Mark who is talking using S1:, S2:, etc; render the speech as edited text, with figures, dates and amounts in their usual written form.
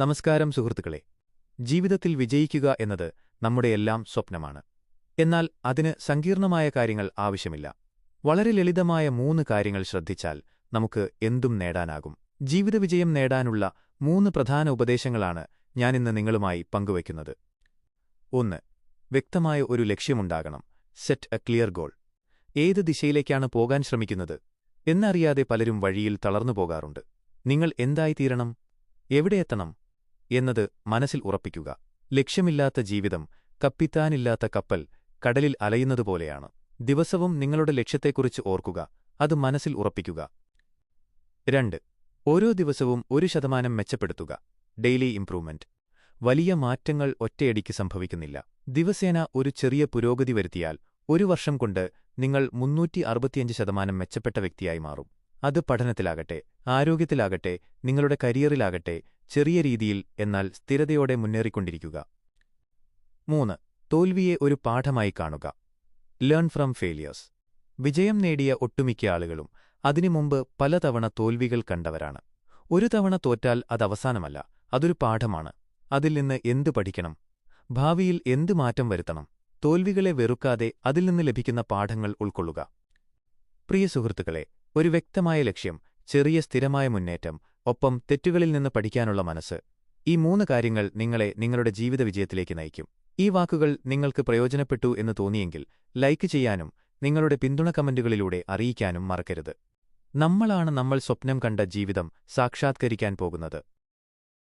S1: നമസ്കാരം സുഹൃത്തുക്കളെ. ജീവിതത്തിൽ വിജയിക്കുക എന്നത് നമ്മുടെയെല്ലാം സ്വപ്നമാണ്. എന്നാൽ അതിന് സങ്കീർണമായ കാര്യങ്ങൾ ആവശ്യമില്ല. വളരെ ലളിതമായ 3 കാര്യങ്ങൾ ശ്രദ്ധിച്ചാൽ നമുക്ക് എന്തും നേടാനാകും. ജീവിതവിജയം നേടാനുള്ള 3 പ്രധാന ഉപദേശങ്ങളാണ് ഞാനിന്ന് നിങ്ങളുമായി പങ്കുവയ്ക്കുന്നത്. 1. വ്യക്തമായ ഒരു ലക്ഷ്യമുണ്ടാകണം. Set a clear goal. ഏത് ദിശയിലേക്കാണ് പോകാൻ ശ്രമിക്കുന്നത് എന്നറിയാതെ പലരും വഴിയിൽ തളർന്നുപോകാറുണ്ട്. നിങ്ങൾ എന്തായിത്തീരണം, എവിടെയെത്തണം എന്നത് മനസ്സിൽ ഉറപ്പിക്കുക. ലക്ഷ്യമില്ലാത്ത ജീവിതം കപ്പിത്താനില്ലാത്ത കപ്പൽ കടലിൽ അലയുന്നതുപോലെയാണ്. ദിവസവും നിങ്ങളുടെ ലക്ഷ്യത്തെക്കുറിച്ച് ഓർക്കുക, അത് മനസ്സിൽ ഉറപ്പിക്കുക. 2. ഓരോ ദിവസവും 1% മെച്ചപ്പെടുത്തുക. Daily improvement. വലിയ മാറ്റങ്ങൾ ഒറ്റയടിക്ക് സംഭവിക്കുന്നില്ല. ദിവസേന ഒരു ചെറിയ പുരോഗതി വരുത്തിയാൽ 1 വർഷം കൊണ്ട് നിങ്ങൾ 365% മെച്ചപ്പെട്ട വ്യക്തിയായി മാറും. അത് പഠനത്തിലാകട്ടെ, ആരോഗ്യത്തിലാകട്ടെ, നിങ്ങളുടെ കരിയറിലാകട്ടെ, ചെറിയ രീതിയിൽ എന്നാൽ സ്ഥിരതയോടെ മുന്നേറിക്കൊണ്ടിരിക്കുക. 3. തോൽവിയെ ഒരു പാഠമായി കാണുക. Learn from failures. വിജയം നേടിയ ഒട്ടുമിക്ക ആളുകളും അതിനുമുമ്പ് പലതവണ തോൽവികൾ കണ്ടവരാണ്. ഒരു തവണ തോറ്റാൽ അത് അവസാനമല്ല, അതൊരു പാഠമാണ്. അതിൽ നിന്ന് എന്ത് പഠിക്കണം, ഭാവിയിൽ എന്ത് മാറ്റം വരുത്തണം, തോൽവികളെ വെറുക്കാതെ അതിൽ നിന്ന് ലഭിക്കുന്ന പാഠങ്ങൾ ഉൾക്കൊള്ളുക. പ്രിയ സുഹൃത്തുക്കളെ, ഒരു വ്യക്തമായ ലക്ഷ്യം, ചെറിയ സ്ഥിരമായ മുന്നേറ്റം, ഒപ്പം തെറ്റുകളിൽ നിന്ന് പഠിക്കാനുള്ള മനസ്സ്, ഈ 3 കാര്യങ്ങൾ നിങ്ങളെ നിങ്ങളുടെ ജീവിത വിജയത്തിലേക്ക് നയിക്കും. ഈ വാക്കുകൾ നിങ്ങൾക്ക് പ്രയോജനപ്പെട്ടു എന്ന് തോന്നിയെങ്കിൽ ലൈക്ക് ചെയ്യാനും നിങ്ങളുടെ പിന്തുണ കമന്റുകളിലൂടെ അറിയിക്കാനും മറക്കരുത്. നമ്മൾ സ്വപ്നം കണ്ട ജീവിതം സാക്ഷാത്കരിക്കാൻ പോകുന്നത്.